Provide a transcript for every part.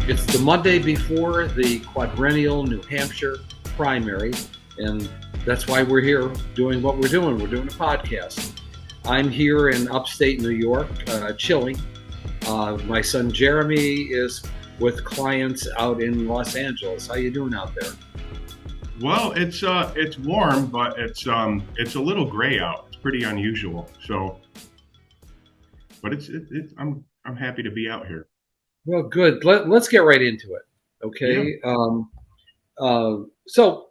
It's the Monday before the quadrennial New Hampshire primary, and that's why we're here doing what we're doing. We're doing a podcast. I'm here in upstate New York, chilling. My son Jeremy is with clients out in Los Angeles. How you doing out there? Well, it's warm, but it's a little gray out. It's pretty unusual. So, but I'm happy to be out here. Well, good. Let's get right into it. Yeah. Okay. So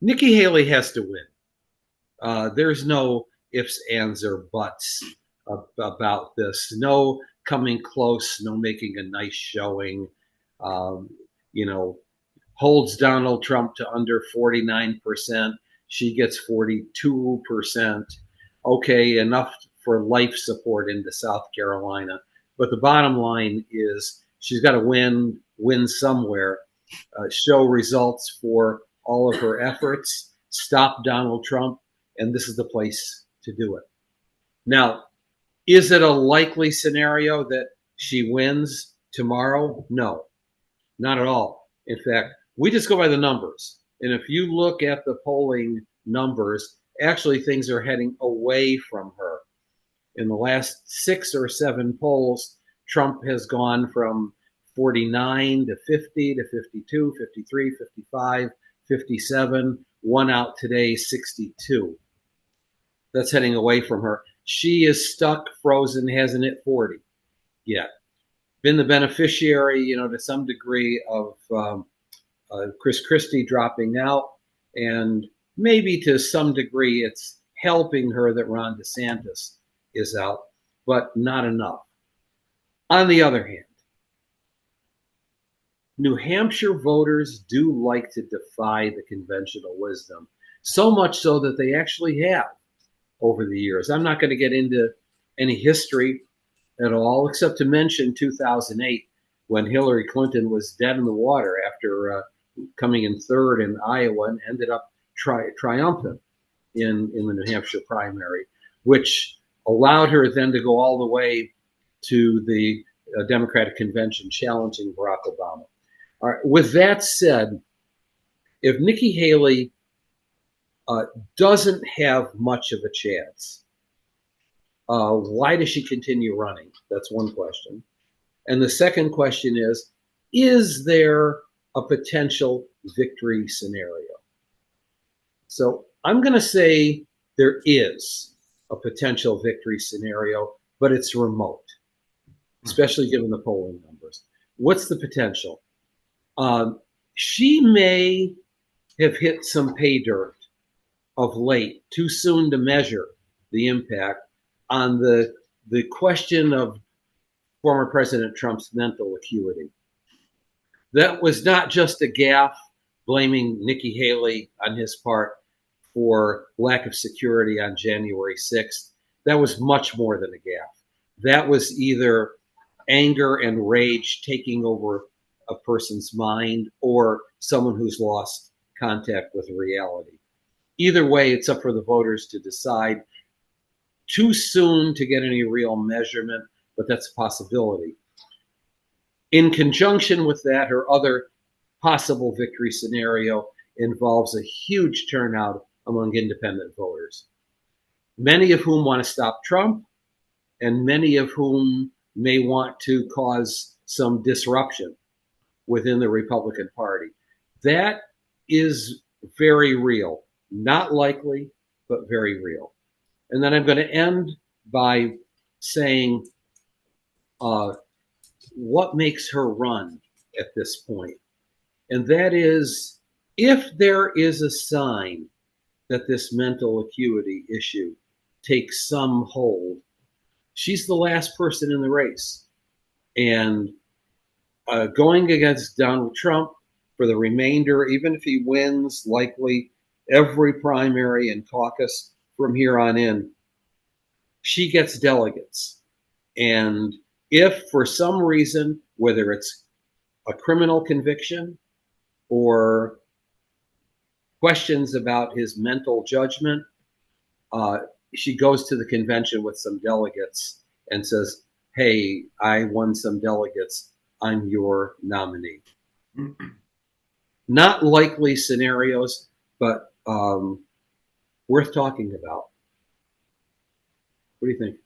Nikki Haley has to win. There's no ifs, ands, or buts about this. No coming close. No making a nice showing. Um, you know, holds Donald Trump to under 49%. She gets 42%. Okay, enough for life support into South Carolina. But the bottom line is she's got to win somewhere, show results for all of her efforts, stop Donald Trump, and this is the place to do it. Now, is it a likely scenario that she wins tomorrow? No, not at all. In fact, we just go by the numbers. And if you look at the polling numbers, actually things are heading away from her. In the last 6 or 7 polls, Trump has gone from 49 to 50 to 52, 53, 55, 57, one out today, 62. That's heading away from her. She is stuck, frozen, hasn't hit 40 yet. Been the beneficiary, to some degree of Chris Christie dropping out, and maybe to some degree it's helping her that Ron DeSantis is out, but not enough. On the other hand, New Hampshire voters do like to defy the conventional wisdom, so much so that they actually have over the years. I'm not going to get into any history at all, except to mention 2008, when Hillary Clinton was dead in the water after coming in third in Iowa and ended up triumphant in the New Hampshire primary, which allowed her then to go all the way to the Democratic convention challenging Barack Obama. All right, with that said, if Nikki Haley doesn't have much of a chance, why does she continue running? That's one question. And the second question is there a potential victory scenario? So I'm going to say there is a potential victory scenario, but it's remote, especially given the polling numbers. What's the potential? She may have hit some pay dirt of late, too soon to measure the impact on the question of former President Trump's mental acuity. That was not just a gaffe blaming Nikki Haley on his part for lack of security on January 6th. That was much more than a gaffe. That was either anger and rage taking over a person's mind or someone who's lost contact with reality. Either way, it's up for the voters to decide. Too soon to get any real measurement, but that's a possibility. In conjunction with that, her other possible victory scenario involves a huge turnout among independent voters, many of whom want to stop Trump, and many of whom may want to cause some disruption within the Republican Party. That is very real. Not likely, but very real. And then I'm going to end by saying what makes her run at this point. And that is, if there is a sign that this mental acuity issue takes some hold, she's the last person in the race. And going against Donald Trump for the remainder, even if he wins likely every primary and caucus from here on in, she gets delegates. And if for some reason, whether it's a criminal conviction or questions about his mental judgment, she goes to the convention with some delegates and says, hey, I won some delegates, I'm your nominee. Not likely scenarios, but worth talking about. What do you think?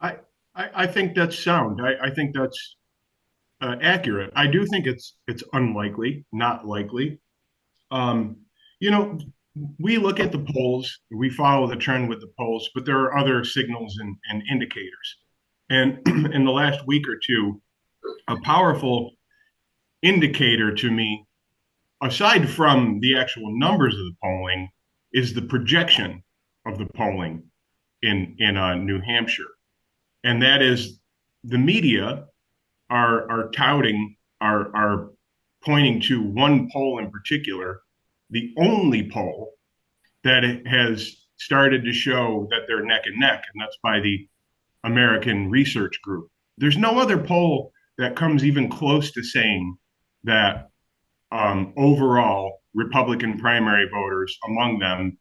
I, I think that's sound. I think that's accurate. I do think it's unlikely, not likely. Um, you know, we look at the polls, we follow the trend with the polls, but there are other signals and indicators. And in the last week or two, a powerful indicator to me, aside from the actual numbers of the polling, is the projection of the polling in New Hampshire, and that is the media are touting are pointing to one poll in particular, the only poll that has started to show that they're neck and neck, and that's by the American Research Group. There's no other poll that comes even close to saying that overall Republican primary voters, among them,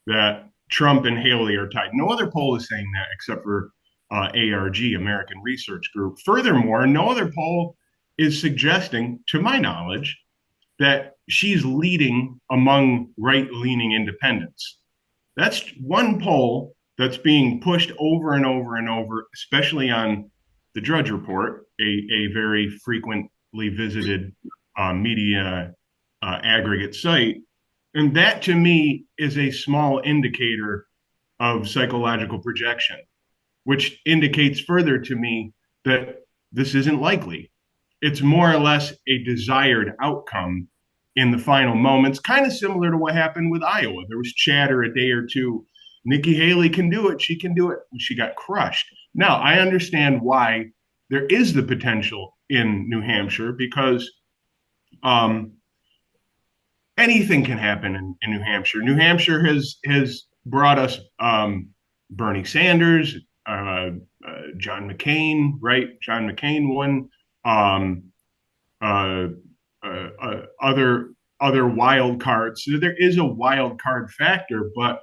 that Trump and Haley are tied. No other poll is saying that except for ARG, American Research Group. Furthermore, no other poll is suggesting, to my knowledge, that she's leading among right leaning independents. That's one poll that's being pushed over and over and over, especially on the Drudge Report, a very frequently visited media aggregate site. And that to me is a small indicator of psychological projection, which indicates further to me that this isn't likely. It's more or less a desired outcome in the final moments, kind of similar to what happened with Iowa. There was chatter a day or two. Nikki Haley can do it. She can do it. And she got crushed. Now, I understand why there is the potential in New Hampshire because um, anything can happen in New Hampshire. New Hampshire has brought us Bernie Sanders, John McCain, right? John McCain won. Um, uh, other wild cards. So there is a wild card factor, but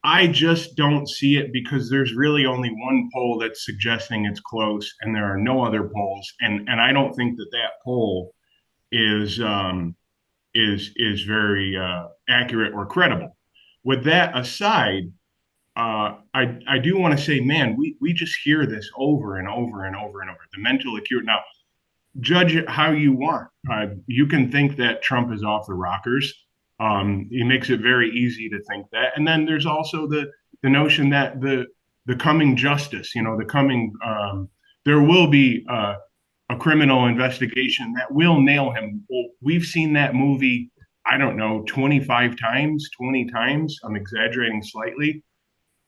I just don't see it because there's really only one poll that's suggesting it's close, and there are no other polls, and I don't think that that poll is is very accurate or credible. With that aside, I do want to say, man, we just hear this over and over and over and over. The mental acuity. Now, judge it how you want. You can think that Trump is off the rockers. He makes it very easy to think that. And then there's also the notion that the coming justice, the coming there will be a criminal investigation that will nail him. Well, we've seen that movie, I don't know, 25 times, 20 times. I'm exaggerating slightly.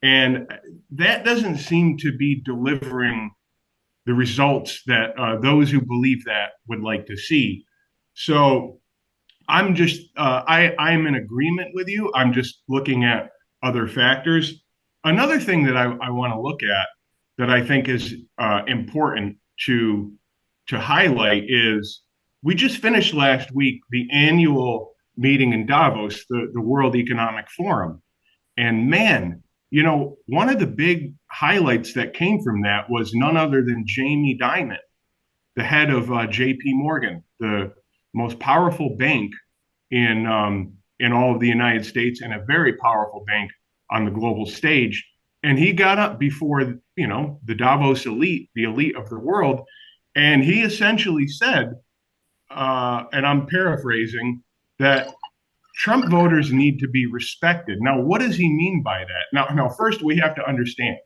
And that doesn't seem to be delivering the results that those who believe that would like to see. So I'm just, I'm in agreement with you. I'm just looking at other factors. Another thing that I want to look at that I think is important to highlight is we just finished last week the annual meeting in Davos, the World Economic Forum. And man, one of the big highlights that came from that was none other than Jamie Dimon, the head of J.P. Morgan, the most powerful bank in all of the United States and a very powerful bank on the global stage. And he got up before, the Davos elite, the elite of the world, and he essentially said, and I'm paraphrasing, that Trump voters need to be respected. Now, what does he mean by that? Now, first we have to understand.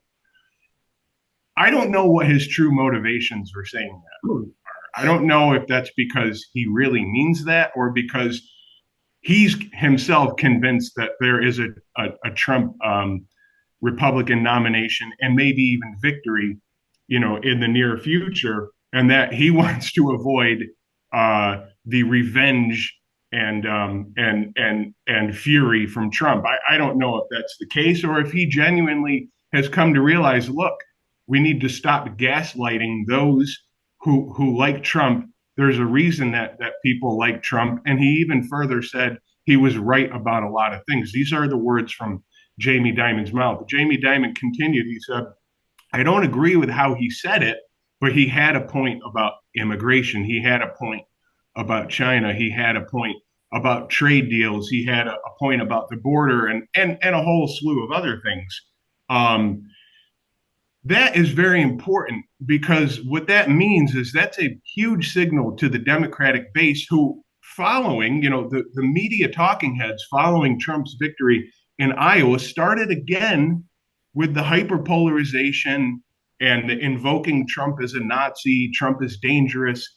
I don't know what his true motivations for saying that. I don't know if that's because he really means that or because he's himself convinced that there is a Trump Republican nomination and maybe even victory, in the near future, and that he wants to avoid the revenge and fury from Trump. I don't know if that's the case or if he genuinely has come to realize, look, we need to stop gaslighting those who like Trump. There's a reason that people like Trump. And he even further said he was right about a lot of things. These are the words from Jamie Dimon's mouth. Jamie Dimon continued, he said, I don't agree with how he said it, but he had a point about immigration. He had a point about China. He had a point about trade deals. He had a point about the border and a whole slew of other things. Um, that is very important because what that means is that's a huge signal to the Democratic base who, following, the media talking heads following Trump's victory in Iowa, started again with the hyperpolarization and the invoking Trump as a Nazi, Trump is dangerous.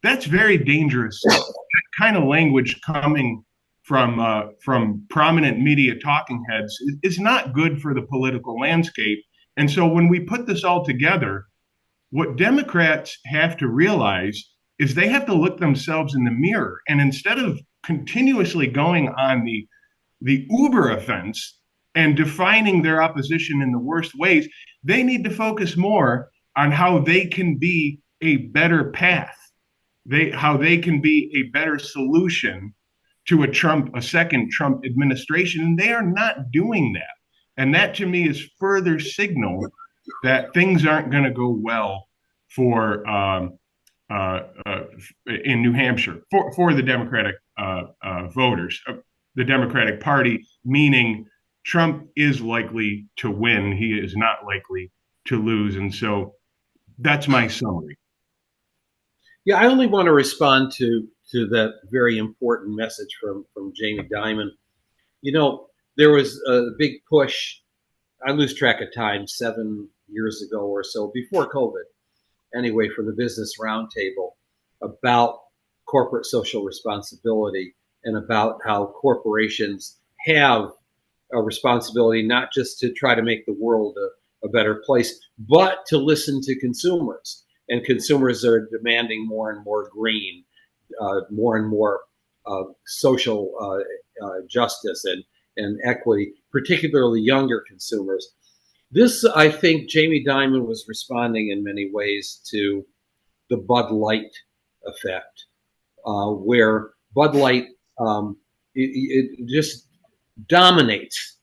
That's very dangerous. That kind of language coming from prominent media talking heads is not good for the political landscape. And so when we put this all together, what Democrats have to realize is they have to look themselves in the mirror. And instead of continuously going on the Uber offense and defining their opposition in the worst ways, they need to focus more on how they can be a better path, how they can be a better solution to a second Trump administration. And they are not doing that. And that to me is further signal that things aren't going to go well for in New Hampshire for the Democratic voters, the Democratic Party, meaning Trump is likely to win. He is not likely to lose. And so that's my summary. Yeah, I only want to respond to that very important message from Jamie Dimon. You know, there was a big push. I lose track of time, 7 years ago or so, before COVID, anyway, for the Business Roundtable about corporate social responsibility and about how corporations have a responsibility not just to try to make the world a better place, but to listen to consumers. And consumers are demanding more and more green, more and more social justice and equity, particularly younger consumers. This, I think, Jamie Dimon was responding in many ways to the Bud Light effect, where Bud Light it just dominates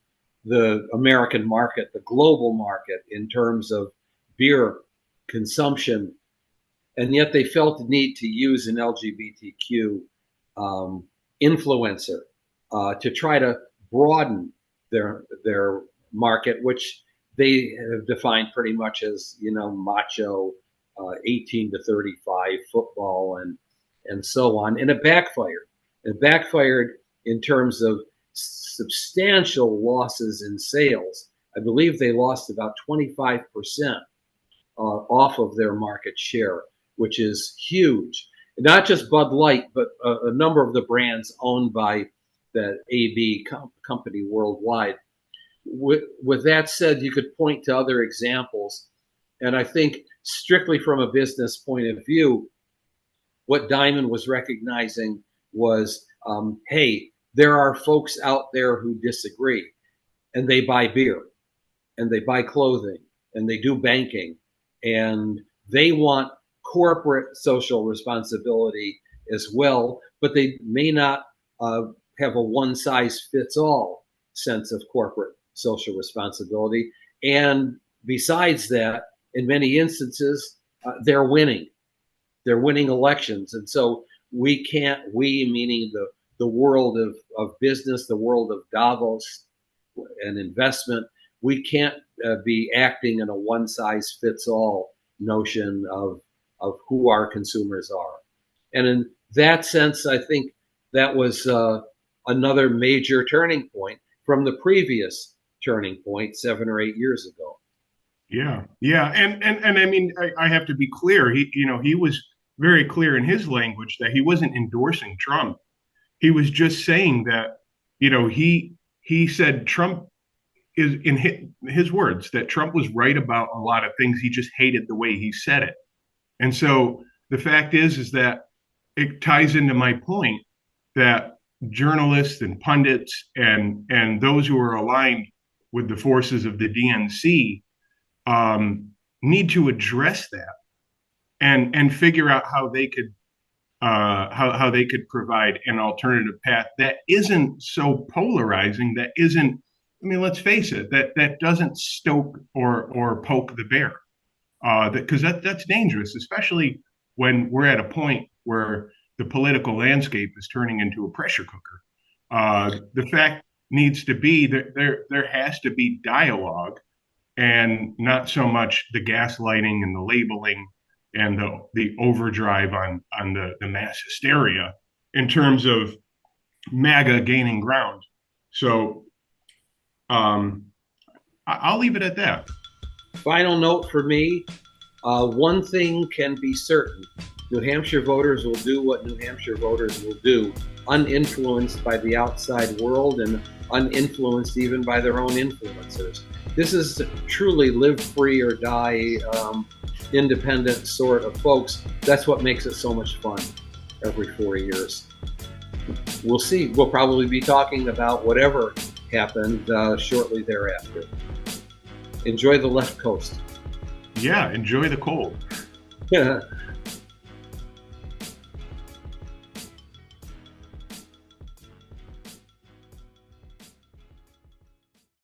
the American market, the global market in terms of beer consumption, and yet they felt the need to use an LGBTQ influencer to try to broaden their market, which they have defined pretty much as macho, 18 to 35 football and so on, and it backfired. It backfired in terms of substantial losses in sales. I believe they lost about 25% off of their market share, which is huge. Not just Bud Light, but a number of the brands owned by the AB company worldwide. With that said, you could point to other examples. And I think strictly from a business point of view, what Dimon was recognizing was, hey, there are folks out there who disagree, and they buy beer, and they buy clothing, and they do banking, and they want corporate social responsibility as well, but they may not have a one-size-fits-all sense of corporate social responsibility. And besides that, in many instances, they're winning. They're winning elections. And so we meaning the world of business, the world of Davos and investment, we can't be acting in a one-size-fits-all notion of who our consumers are. And in that sense, I think that was another major turning point from the previous turning point 7 or 8 years ago. Yeah, and I mean, I have to be clear. He was very clear in his language that he wasn't endorsing Trump. He was just saying that, he said Trump is, in his words, that Trump was right about a lot of things. He just hated the way he said it. And so the fact is that it ties into my point that journalists and pundits and those who are aligned with the forces of the DNC need to address that and figure out how they could how they could provide an alternative path that isn't so polarizing, that isn't I mean, let's face it, that doesn't stoke or poke the bear, because that's dangerous, especially when we're at a point where the political landscape is turning into a pressure cooker. The fact needs to be that there has to be dialogue and not so much the gaslighting and the labeling and the overdrive on the mass hysteria in terms of MAGA gaining ground. So um, I'll leave it at that. Final note for me, one thing can be certain. New Hampshire voters will do what New Hampshire voters will do, uninfluenced by the outside world and uninfluenced even by their own influencers. This is truly live free or die, independent sort of folks. That's what makes it so much fun every 4 years. We'll see. We'll probably be talking about whatever happened shortly thereafter. Enjoy the left coast. Yeah, enjoy the cold.